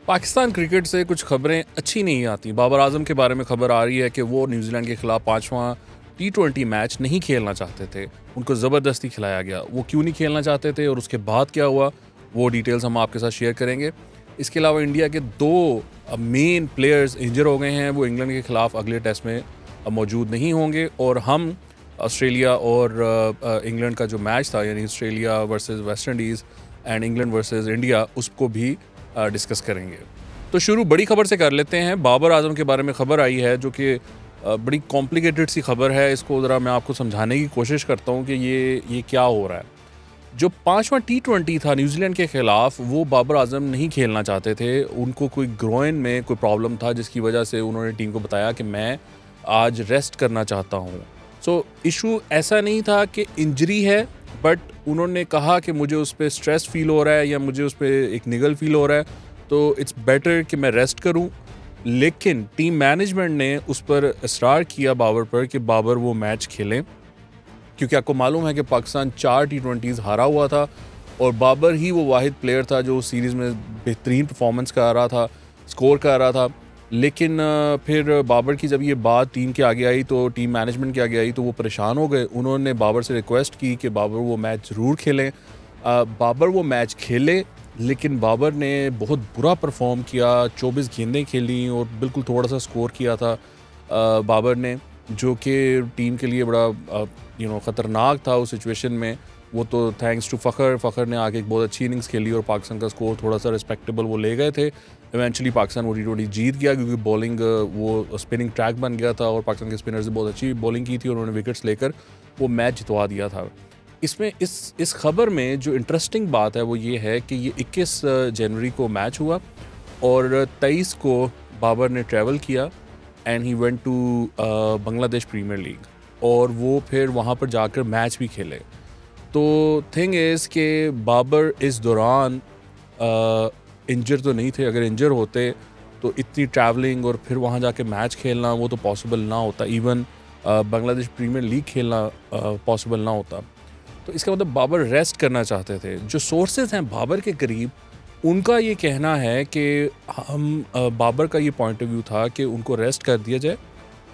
Pakistan cricket से कुछ खबरें अच्छी नहीं आती। बाबर आजम के बारे में खबर आ रही है कि वो न्यूजीलैंड के खिलाफ 5वां T20 मैच नहीं खेलना चाहते थे। उनको ज़बरदस्ती खिलाया गया। वो क्यों नहीं खेलना चाहते थे और उसके बाद क्या हुआ, वो डिटेल्स हम आपके साथ शेयर करेंगे। इसके अलावा इंडिया के 2 मेन प्लेयर्स इंजर हो गए हैं। वो इंग्लैंड के खिलाफ अगले टेस्ट में मौजूद नहीं होंगे और हम ऑस्ट्रेलिया और इंग्लैंड का जो मैच था, यानी Australia versus West Indies and England versus India, उसको भी डिस्कस करेंगे। तो शुरू बड़ी खबर से कर लेते हैं। बाबर आजम के बारे में खबर आई है जो कि बड़ी कॉम्प्लिकेटेड सी खबर है। इसको ज़रा मैं आपको समझाने की कोशिश करता हूँ कि ये क्या हो रहा है। जो 5वां T20 था न्यूजीलैंड के ख़िलाफ़, वो बाबर आजम नहीं खेलना चाहते थे। उनको कोई ग्रोइन में कोई प्रॉब्लम था जिसकी वजह से उन्होंने टीम को बताया कि मैं आज रेस्ट करना चाहता हूँ। सो इशू ऐसा नहीं था कि इंजरी है, बट उन्होंने कहा कि मुझे उस पर स्ट्रेस फील हो रहा है या मुझे उस पर एक निगल फील हो रहा है, तो इट्स बेटर कि मैं रेस्ट करूं। लेकिन टीम मैनेजमेंट ने उस पर इसरार किया बाबर पर कि बाबर वो मैच खेलें, क्योंकि आपको मालूम है कि पाकिस्तान 4 T20s हारा हुआ था और बाबर ही वो वाहिद प्लेयर था जो सीरीज़ में बेहतरीन परफॉर्मेंस कर रहा था, स्कोर कर रहा था। लेकिन फिर बाबर की जब ये बात टीम के आगे आई, तो टीम मैनेजमेंट के आगे आई, तो वो परेशान हो गए। उन्होंने बाबर से रिक्वेस्ट की कि बाबर वो मैच ज़रूर खेलें। बाबर वो मैच खेले, लेकिन बाबर ने बहुत बुरा परफॉर्म किया। 24 गेंदें खेली और बिल्कुल थोड़ा सा स्कोर किया था बाबर ने, जो कि टीम के लिए बड़ा ख़तरनाक था उस सिचुएशन में। वो तो थैंक्स टू फ़खर ने आके एक बहुत अच्छी इनिंग्स खेली और पाकिस्तान का स्कोर थोड़ा सा रिस्पेक्टेबल वो ले गए थे। इवेंचुअली पाकिस्तान वो T20 जीत गया, क्योंकि बॉलिंग वो स्पिनिंग ट्रैक बन गया था और पाकिस्तान के स्पिनर्स ने बहुत अच्छी बॉलिंग की थी और उन्होंने विकेट्स लेकर वो मैच जितवा दिया था। इसमें इस खबर में जो इंटरेस्टिंग बात है वो ये है कि ये 21 जनवरी को मैच हुआ और 23 को बाबर ने ट्रैवल किया and he went to Bangladesh premier league और वो फिर वहाँ पर जाकर मैच भी खेले। तो थिंग इज़ कि बाबर इस दौरान इंजर तो नहीं थे। अगर इंजर होते तो इतनी ट्रैवलिंग और फिर वहाँ जाके मैच खेलना वो तो पॉसिबल ना होता। इवन बांग्लादेश प्रीमियर लीग खेलना पॉसिबल ना होता। तो इसका मतलब बाबर रेस्ट करना चाहते थे। जो सोर्सेज हैं बाबर के करीब, उनका ये कहना है कि हम बाबर का ये पॉइंट ऑफ व्यू था कि उनको रेस्ट कर दिया जाए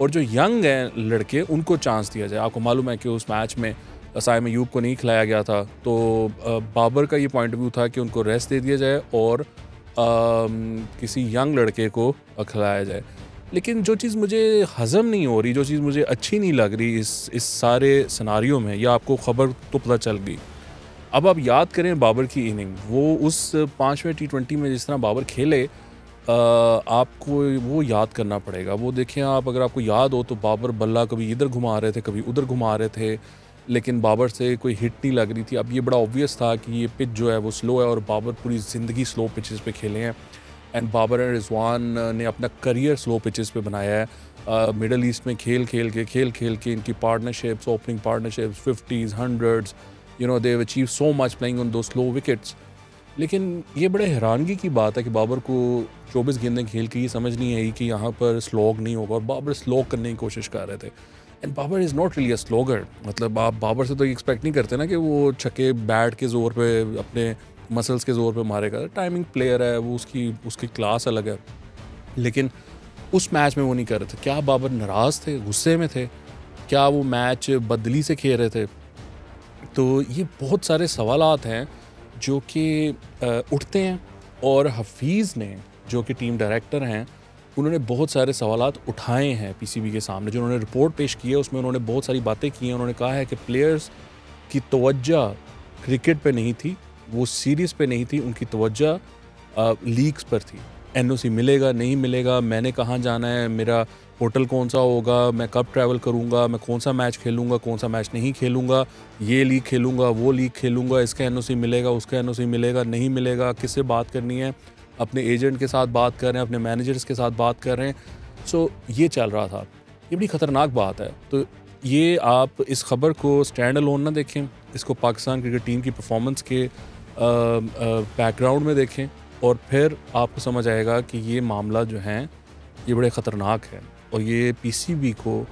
और जो यंग हैं लड़के उनको चांस दिया जाए। आपको मालूम है कि उस मैच में साइम अयूब को नहीं खिलाया गया था, तो बाबर का ये पॉइंट ऑफ व्यू था कि उनको रेस्ट दे दिया जाए और किसी यंग लड़के को खिलाया जाए। लेकिन जो चीज़ मुझे हज़म नहीं हो रही, जो चीज़ मुझे अच्छी नहीं लग रही इस सारे सिनारियों में, या आपको ख़बर तो पता चल गई। अब आप याद करें बाबर की इनिंग, वो उस 5वें T20 में जिस तरह बाबर खेले, आपको वो याद करना पड़ेगा। वो देखें आप, अगर आपको याद हो तो बाबर बल्ला कभी इधर घुमा रहे थे, कभी उधर घुमा रहे थे, लेकिन बाबर से कोई हिट नहीं लग रही थी। अब ये बड़ा ऑब्वियस था कि ये पिच जो है वो स्लो है और बाबर पूरी ज़िंदगी स्लो पिचेस पे खेले हैं एंड बाबर एंड रिजवान ने अपना करियर स्लो पिचेस पे बनाया है। मिडल ईस्ट में खेल खेल के इनकी partnerships, opening partnerships 50s 100s, they have achieve so much playing on दो स्लो विकेट्स। लेकिन ये बड़े हैरानगी की बात है कि बाबर को 24 गेंदें खेल के ये समझ नहीं आई कि यहाँ पर स्लोग नहीं होगा और बाबर स्लोग करने की कोशिश कर रहे थे। And Babar is not really a slogger. मतलब आप बाबर से तो एक्सपेक्ट नहीं करते ना कि वो छक्के बैट के ज़ोर पे, अपने मसल्स के ज़ोर पे मारेगा। टाइमिंग प्लेयर है वो, उसकी क्लास अलग है। लेकिन उस मैच में वो नहीं कर रहे थे। क्या बाबर नाराज़ थे, गुस्से में थे? क्या वो मैच बदली से खेल रहे थे? तो ये बहुत सारे सवालात हैं जो कि उठते हैं और हफीज़ ने, जो कि टीम डायरेक्टर हैं, उन्होंने बहुत सारे सवालात उठाए हैं पीसीबी के सामने। जो उन्होंने रिपोर्ट पेश की है उसमें उन्होंने बहुत सारी बातें की हैं। उन्होंने कहा है कि प्लेयर्स की तवज्जो क्रिकेट पे नहीं थी, वो सीरीज़ पे नहीं थी, उनकी तवज्जो लीग्स पर थी। एनओसी मिलेगा नहीं मिलेगा, मैंने कहाँ जाना है, मेरा होटल कौन सा होगा, मैं कब ट्रैवल करूँगा, मैं कौन सा मैच खेलूँगा, कौन सा मैच नहीं खेलूँगा, ये लीग खेलूँगा, वो लीग खेलूँगा, इसका एनओसी मिलेगा, उसका एनओसी मिलेगा नहीं मिलेगा, किससे बात करनी है, अपने एजेंट के साथ बात कर रहे हैं, अपने मैनेजर्स के साथ बात कर रहे हैं। सो ये चल रहा था। ये बड़ी ख़तरनाक बात है। तो ये आप इस खबर को स्टैंड अलोन ना देखें, इसको पाकिस्तान क्रिकेट टीम की परफॉर्मेंस के बैकग्राउंड में देखें और फिर आपको समझ आएगा कि ये मामला जो हैं ये बड़े ख़तरनाक है और ये पीसीबी को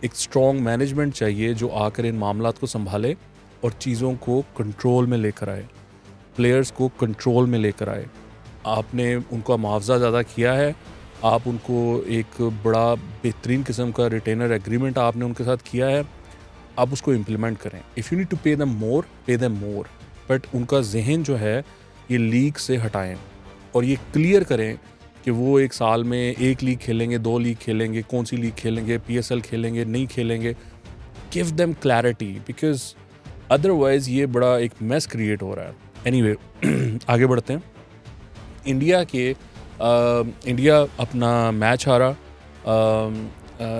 एक स्ट्रॉन्ग मैनेजमेंट चाहिए जो आकर इन मामलात को संभाले और चीज़ों को कंट्रोल में लेकर आए, प्लेयर्स को कंट्रोल में लेकर आए। आपने उनका मुआवजा ज़्यादा किया है, आप उनको एक बड़ा बेहतरीन किस्म का रिटेनर एग्रीमेंट आपने उनके साथ किया है, आप उसको इम्प्लीमेंट करें। If you need to pay them more, but उनका जहन जो है ये लीग से हटाएं और ये क्लियर करें कि वो एक साल में 1 लीग खेलेंगे, 2 लीग खेलेंगे, कौन सी लीग खेलेंगे, PSL खेलेंगे, नहीं खेलेंगे। Give them clarity, because otherwise ये बड़ा एक मेस क्रिएट हो रहा है। एनीवे आगे बढ़ते हैं। इंडिया अपना मैच हारा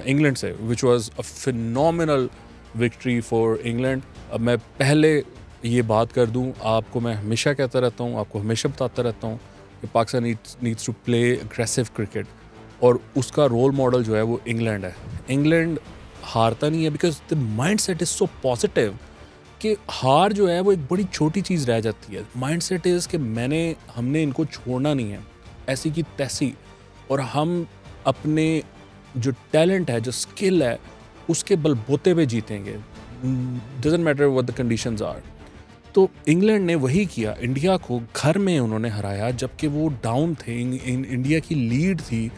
इंग्लैंड से, which was a phenomenal victory for England. अब मैं पहले ये बात कर दूं, आपको मैं हमेशा कहता रहता हूं, आपको हमेशा बताता रहता हूं कि Pakistan needs to play aggressive cricket, और उसका रोल मॉडल जो है वो इंग्लैंड है। इंग्लैंड हारता नहीं है because the mind set is so positive कि हार जो है वो एक बड़ी छोटी चीज़ रह जाती है। माइंड सेट इज़ कि हमने इनको छोड़ना नहीं है, ऐसी की तैसी, और हम अपने जो टैलेंट है, जो स्किल है, उसके बलबूते पे जीतेंगे, doesn't matter what the conditions are. तो इंग्लैंड ने वही किया, इंडिया को घर में उन्होंने हराया जबकि वो डाउन थे। इंडिया की लीड थी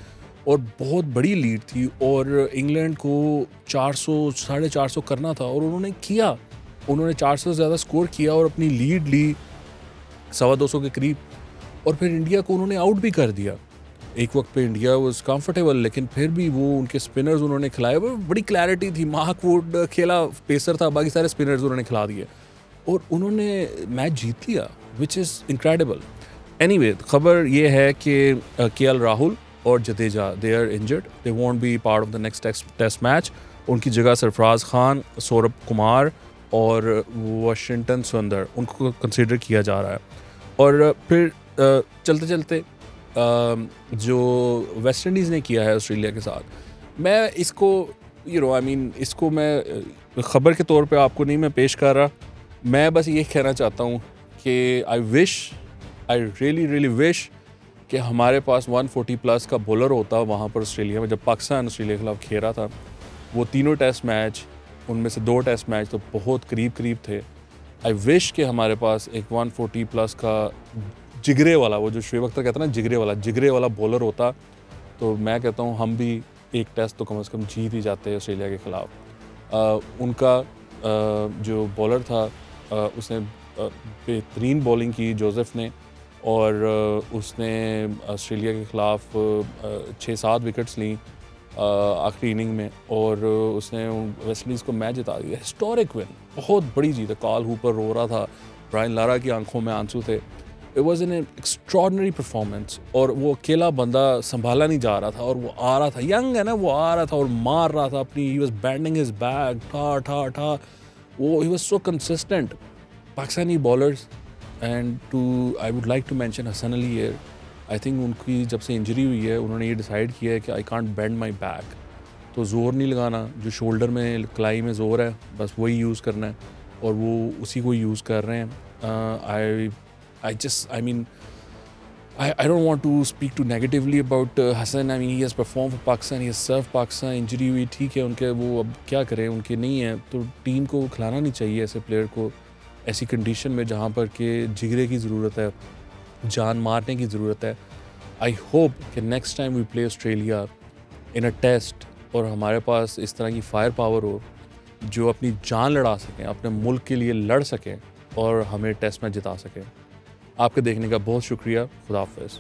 और बहुत बड़ी लीड थी, और इंग्लैंड को 400 450 करना था और उन्होंने किया। उन्होंने 400 से ज़्यादा स्कोर किया और अपनी लीड ली 250 के करीब, और फिर इंडिया को उन्होंने आउट भी कर दिया। एक वक्त पे इंडिया वाज कंफर्टेबल, लेकिन फिर भी वो उनके स्पिनर्स उन्होंने खिलाए, वो बड़ी क्लैरिटी थी। मार्क वुड खेला, पेसर था, बाकी सारे स्पिनर्स उन्होंने खिला दिए और उन्होंने मैच जीत लिया, विच इज़ इनक्रेडिबल। एनीवे, खबर ये है कि KL राहुल और Jadeja, they are injured, they won't be part of the next test match. उनकी जगह सरफराज खान, सौरभ कुमार और वाशिंगटन सुंदर, उनको कंसिडर किया जा रहा है। और फिर चलते चलते जो वेस्ट इंडीज़ ने किया है ऑस्ट्रेलिया के साथ, मैं इसको इसको मैं ख़बर के तौर पे आपको नहीं मैं पेश कर रहा। मैं बस ये कहना चाहता हूँ कि आई रियली विश कि हमारे पास 140 प्लस का बॉलर होता वहाँ पर ऑस्ट्रेलिया में, जब पाकिस्तान ऑस्ट्रेलिया के खिलाफ खेल रहा था। वो तीनों टेस्ट मैच, उनमें से 2 टेस्ट मैच तो बहुत करीब थे। आई विश कि हमारे पास एक 140 प्लस का जिगरे वाला, वो जो शुएब अख्तर कहता है ना, जिगरे वाला बॉलर होता, तो मैं कहता हूँ हम भी एक टेस्ट तो कम से कम जीत ही जाते हैं ऑस्ट्रेलिया के ख़िलाफ़। उनका जो बॉलर था, उसने बेहतरीन बॉलिंग की जोसेफ ने, और उसने ऑस्ट्रेलिया के ख़िलाफ़ 6-7 विकेट्स ली आखिरी इनिंग में, और उसने वेस्ट इंडीज़ को मैच जिता दिया। हिस्टोरिक विन, बहुत बड़ी जीत है। कार्ल हूपर रो रहा था, ब्रायन लारा की आंखों में आंसू थे। It was an extraordinary performance, और वो अकेला बंदा संभाला नहीं जा रहा था, और वो आ रहा था, यंग है ना, वो आ रहा था और मार रहा था अपनी, he was bending his back, ठा वो, he was so consistent. Pakistani bowlers, and I would like to mention Hasan Ali here. I think उनकी जब से इंजरी हुई है, उन्होंने ये डिसाइड किया है कि I can't bend my back, तो ज़ोर नहीं लगाना, जो शोल्डर में कलाई में ज़ोर है बस वही यूज़ करना है, और वो उसी को यूज़ कर रहे हैं। I don't want to speak too negatively about Hassan. I mean, he has performed for Pakistan, he has served Pakistan. Injury हुई, ठीक है, उनके वो अब क्या करें, उनके नहीं है, तो टीम को खिलाना नहीं चाहिए ऐसे प्लेयर को ऐसी कंडीशन में जहाँ पर कि जिगरे की ज़रूरत है, जान मारने की ज़रूरत है। आई होप कि next time we play Australia in a test, और हमारे पास इस तरह की फायर पावर हो जो अपनी जान लड़ा सकें, अपने मुल्क के लिए लड़ सकें और हमें टेस्ट मैच जिता सकें। आपके देखने का बहुत शुक्रिया। खुदा हाफ़िज़।